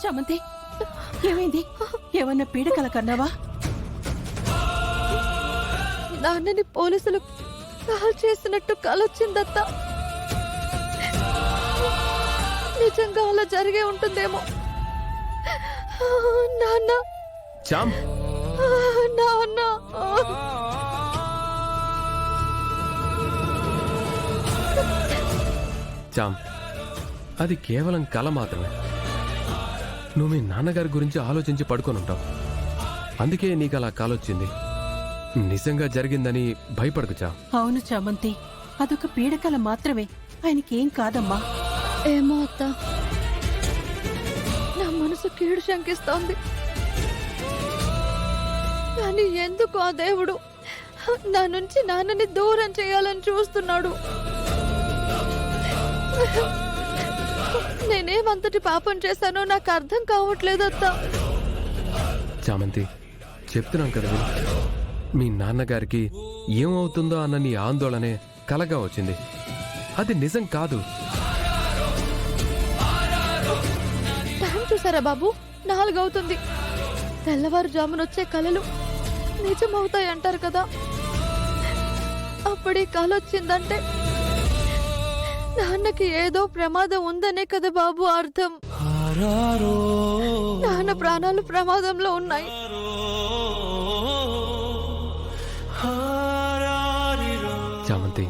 చామంతి, ఏమైంది? ఏమన్నా పీడకల కన్నావా? నాన్నని పోలీసులు కాల్ చేసినట్టు కలొచ్చిందత్త. నిజంగా అలా జరిగే ఉంటుందేమో. నాన్న, చామ్, నాన్న. చామ్, అది కేవలం కల మాత్రమే. నువ్వు మీ నాన్నగారి గురించి ఆలోచించి పడుకొని ఉంటావు. అందుకే నీకు అలా కాలొచ్చింది. నిజంగా జరిగిందని భయపడకు చామ్. అవును చామంతి, అదొక పీడకల మాత్రమే. ఆయనకేం కాదమ్మా. ఏమో అత్త, నా మనసు కీడు శంకిస్తోంది. కానీ ఎందుకు ఆ దేవుడు నా నుంచి నాన్నని దూరం చేయాలని చూస్తున్నాడు? నేనేమంతటి పాపం చేశానో నాకు అర్థం కావట్లేదు అత్త. చామంతి, చెప్తున్నాను కదా విను. మీ నాన్నగారికి ఏమవుతుందో అన్న నీ ఆందోళనే కలగా వచ్చింది. అది నిజం కాదు. టైం చూసారా బాబు? 4 అవుతుంది. తెల్లవారుజామునొచ్చే కలలు నిజమవుతాయి అంటారు కదా. అప్పుడే కలొచ్చిందంటే నాన్నకి ఏదో ప్రమాదం ఉందనే కదా బాబు అర్థం. నాన్న ప్రాణాలు ప్రమాదంలో ఉన్నాయి. చామంతి,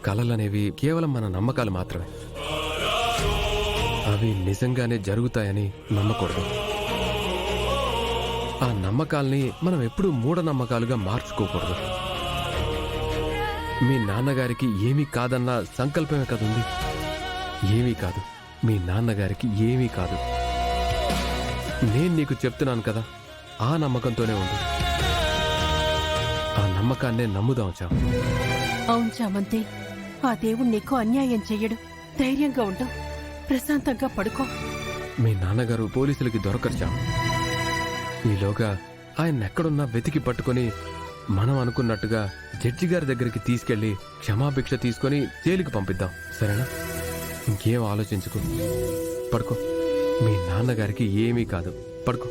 కలలనేవి కేవలం మన నమ్మకాలు మాత్రమే. అవి నిజంగానే జరుగుతాయని నమ్మకూడదు. ఆ నమ్మకాల్ని మనం ఎప్పుడూ మూఢనమ్మకాలుగా మార్చుకోకూడదు. మీ నాన్నగారికి ఏమీ కాదన్న సంకల్పమే కదుంది. ఏమీ కాదు, మీ నాన్నగారికి ఏమీ కాదు. నేను నీకు చెప్తున్నాను కదా, ఆ నమ్మకంతోనే ఉంది. ఆ నమ్మకాన్నే నమ్ముదాం చాము. అవును చామంతి, ఆ దేవుడు నీకు అన్యాయం చెయ్యడు. ధైర్యంగా ఉండు, ప్రశాంతంగా పడుకో. మీ నాన్నగారు పోలీసులకి దొరకరు చాము. ఈలోగా ఆయన ఎక్కడున్నా వెతికి పట్టుకొని మనం అనుకున్నట్టుగా జడ్జి గారి దగ్గరికి తీసుకెళ్లి క్షమాభిక్ష తీసుకొని జైలుకి పంపిద్దాం, సరేనా? ఇంకేం ఆలోచించుకో, పడుకో. మీ నాన్నగారికి ఏమీ కాదు, పడుకో.